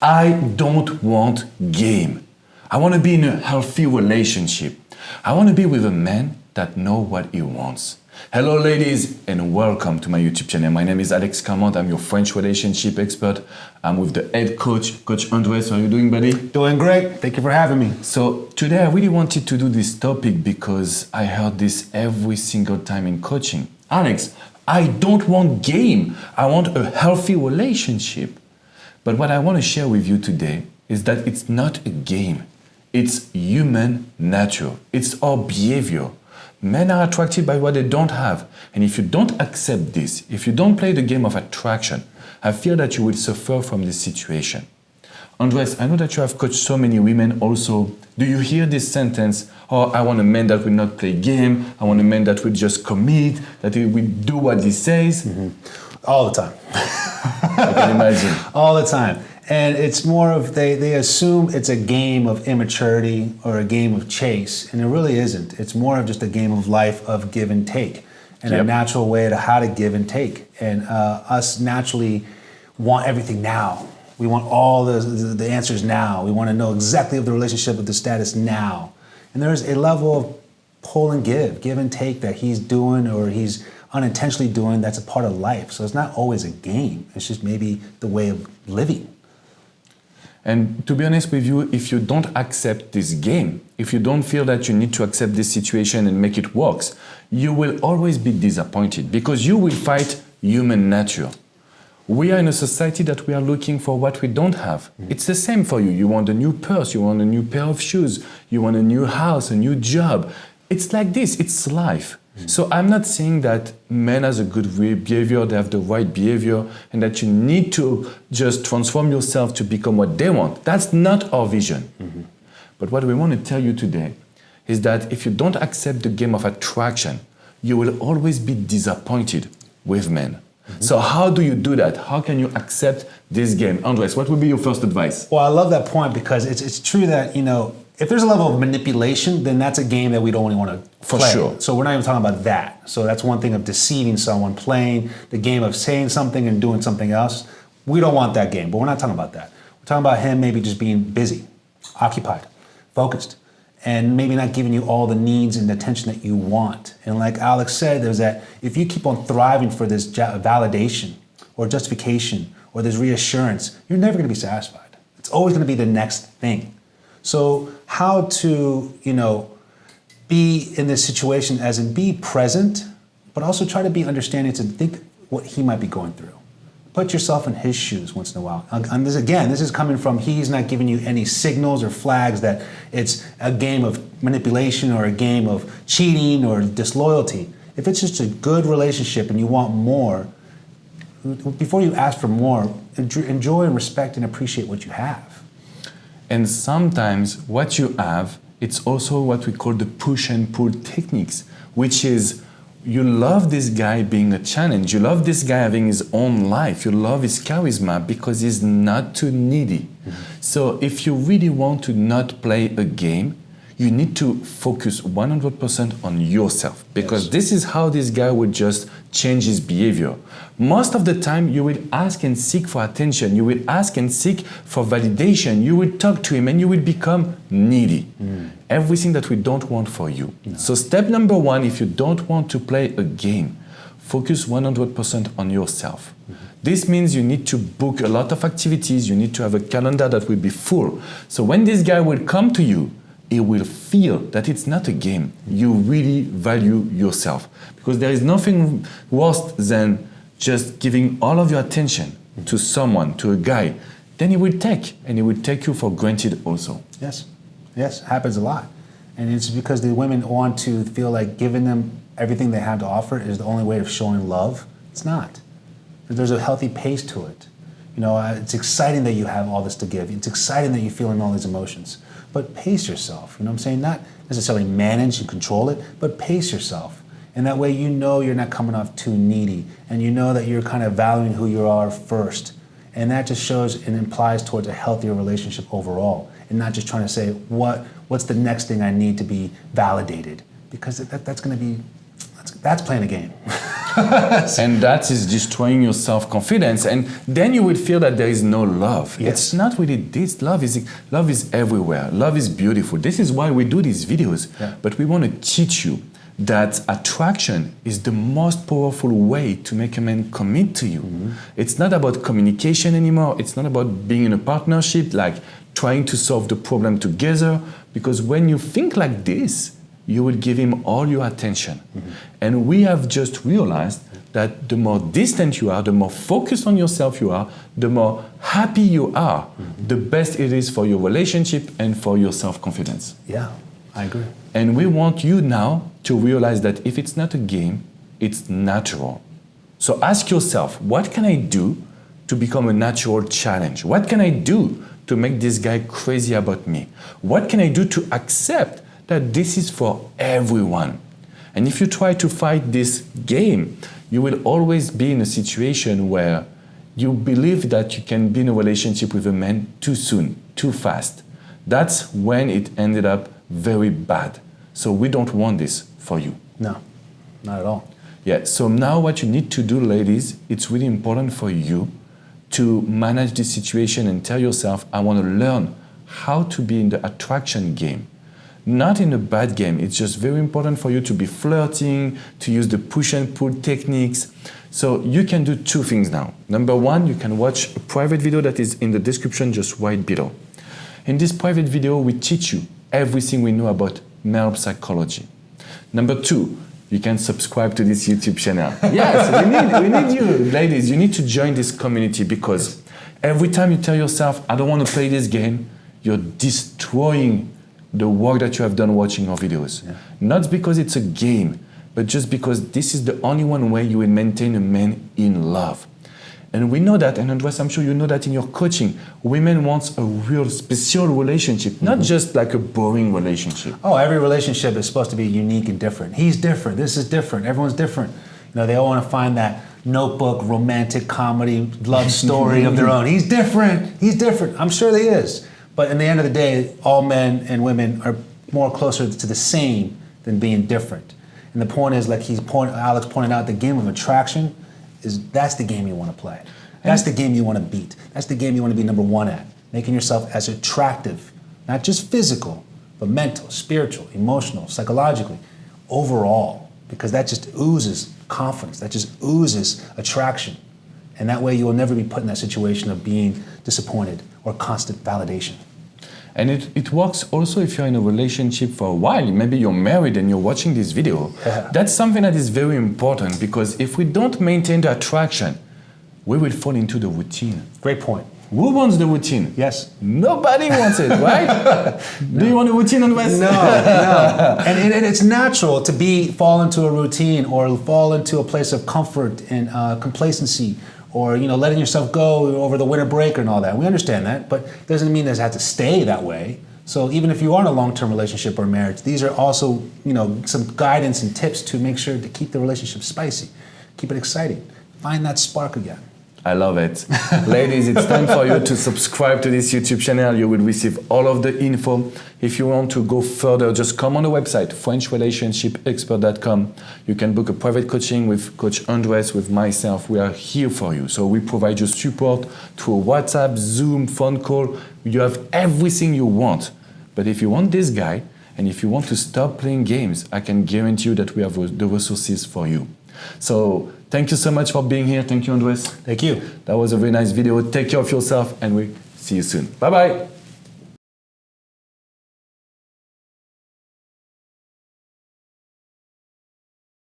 I don't want game. I want to be in a healthy relationship. I want to be with a man that knows what he wants. Hello ladies and welcome to my YouTube channel. My name is Alex Cormont. I'm your French relationship expert. I'm with the head coach, Coach Andres. How are you doing, buddy? Doing great. Thank you for having me. So today I really wanted to do this topic because I heard this every single time in coaching. Alex, I don't want game. I want a healthy relationship. But what I want to share with you today is that it's not a game. It's human nature. It's our behavior. Men are attracted by what they don't have. And if you don't accept this, if you don't play the game of attraction, I fear that you will suffer from this situation. Andres, I know that you have coached so many women also. Do you hear this sentence? Oh, I want a man that will not play game. I want a man that will just commit, that he will do what he says. All the time. I can imagine. All the time. And it's more of they assume it's a game of immaturity or a game of chase, and it really isn't. It's more of just a game of life of give and take, and a natural way to how to give and take. And us naturally want everything now. We want all the answers now. We want to know exactly of the relationship of the status now. And there's a level of pull and give and take that he's doing or he's unintentionally doing that's a part of life. So it's not always a game. It's just maybe the way of living. And to be honest with you, if you don't accept this game, if you don't feel that you need to accept this situation and make it work, you will always be disappointed because you will fight human nature. We are in a society that we are looking for what we don't have. It's the same for you. You want a new purse, you want a new pair of shoes, you want a new house, a new job. It's like this, it's life. So I'm not saying that men has a good behavior, they have the right behavior, and that you need to just transform yourself to become what they want. That's not our vision. But what we want to tell you today is that if you don't accept the game of attraction, you will always be disappointed with men. So how do you do that? How can you accept this game? Andres, what would be your first advice? Well, I love that point because it's true that, if there's a level of manipulation, then that's a game that we don't really want to play. For sure. So we're not even talking about that. So that's one thing of deceiving someone, playing the game of saying something and doing something else. We don't want that game, but we're not talking about that. We're talking about him maybe just being busy, occupied, focused, and maybe not giving you all the needs and attention that you want. And like Alex said, there's that if you keep on thriving for this validation or justification or this reassurance, you're never going to be satisfied. It's always going to be the next thing. So how to, be in this situation as in be present, but also try to be understanding to think what he might be going through. Put yourself in his shoes once in a while. And this is coming from he's not giving you any signals or flags that it's a game of manipulation or a game of cheating or disloyalty. If it's just a good relationship and you want more, before you ask for more, enjoy and respect and appreciate what you have. And sometimes what you have, it's also what we call the push and pull techniques, which is you love this guy being a challenge. You love this guy having his own life. You love his charisma because he's not too needy. So if you really want to not play a game, you need to focus 100% on yourself because this is how this guy would just change his behavior. Most of the time, you will ask and seek for attention. You will ask and seek for validation. You will talk to him and you will become needy. Everything that we don't want for you. So step number one, if you don't want to play a game, focus 100% on yourself. This means you need to book a lot of activities. You need to have a calendar that will be full. So when this guy will come to you, he will feel that it's not a game. You really value yourself. Because there is nothing worse than just giving all of your attention to someone, to a guy. Then he will take, and he will take you for granted also. Yes, happens a lot. And it's because the women want to feel like giving them everything they have to offer is the only way of showing love. It's not. There's a healthy pace to it. It's exciting that you have all this to give. It's exciting that you're feeling all these emotions. But pace yourself, you know what I'm saying? Not necessarily manage and control it, but pace yourself. And that way you're not coming off too needy. And you know that you're kind of valuing who you are first. And that just shows and implies towards a healthier relationship overall. And not just trying to say, what's the next thing I need to be validated? Because that's playing a game. And that is destroying your self-confidence. And then you will feel that there is no love. Yes. It's not really this. Love is everywhere. Love is beautiful. This is why we do these videos. Yeah. But we want to teach you that attraction is the most powerful way to make a man commit to you. Mm-hmm. It's not about communication anymore. It's not about being in a partnership, like trying to solve the problem together. Because when you think like this, you will give him all your attention. Mm-hmm. And we have just realized that the more distant you are, the more focused on yourself you are, the more happy you are, the best it is for your relationship and for your self-confidence. Yeah, I agree. And we want you now to realize that if it's not a game, it's natural. So ask yourself, what can I do to become a natural challenge? What can I do to make this guy crazy about me? What can I do to accept that this is for everyone? And if you try to fight this game, you will always be in a situation where you believe that you can be in a relationship with a man too soon, too fast. That's when it ended up very bad. So we don't want this for you. No, not at all. Yeah, so now what you need to do, ladies, it's really important for you to manage this situation and tell yourself, I want to learn how to be in the attraction game. Not in a bad game. It's just very important for you to be flirting, to use the push and pull techniques. So you can do two things now. Number one, you can watch a private video that is in the description just right below. In this private video, we teach you everything we know about male psychology. Number two, you can subscribe to this YouTube channel. Yes, we need you, ladies. You need to join this community because every time you tell yourself, I don't want to play this game, you're destroying the work that you have done watching our videos. Yeah. Not because it's a game, but just because this is the only one way you will maintain a man in love. And we know that, and Andres, I'm sure you know that in your coaching, women want a real special relationship, not just like a boring relationship. Oh, every relationship is supposed to be unique and different. He's different, this is different, everyone's different. You know, they all want to find that notebook, romantic comedy, love story of their own. He's different. I'm sure he is. But in the end of the day, all men and women are more closer to the same than being different. And the point is, like Alex pointed out, the game of attraction, that's the game you want to play. That's the game you want to beat. That's the game you want to be number one at. Making yourself as attractive, not just physical, but mental, spiritual, emotional, psychologically, overall. Because that just oozes confidence. That just oozes attraction. And that way you will never be put in that situation of being disappointed or constant validation. And it works also if you're in a relationship for a while. Maybe you're married and you're watching this video. Yeah. That's something that is very important because if we don't maintain the attraction, we will fall into the routine. Great point. Who wants the routine? Yes. Nobody wants it, right? No. Do you want a routine on West? No. And it's natural to fall into a routine or fall into a place of comfort and complacency, or letting yourself go over the winter break and all that. We understand that, but it doesn't mean it has to stay that way. So even if you are in a long-term relationship or marriage, these are also some guidance and tips to make sure to keep the relationship spicy, keep it exciting, find that spark again. I love it. Ladies, it's time for you to subscribe to this YouTube channel. You will receive all of the info. If you want to go further, just come on the website, FrenchRelationshipExpert.com. You can book a private coaching with Coach Andres, with myself. We are here for you. So we provide you support through WhatsApp, Zoom, phone call. You have everything you want. But if you want this guy, and if you want to stop playing games, I can guarantee you that we have the resources for you. So thank you so much for being here. Thank you, Andres. Thank you. That was a very nice video. Take care of yourself and we see you soon. Bye-bye.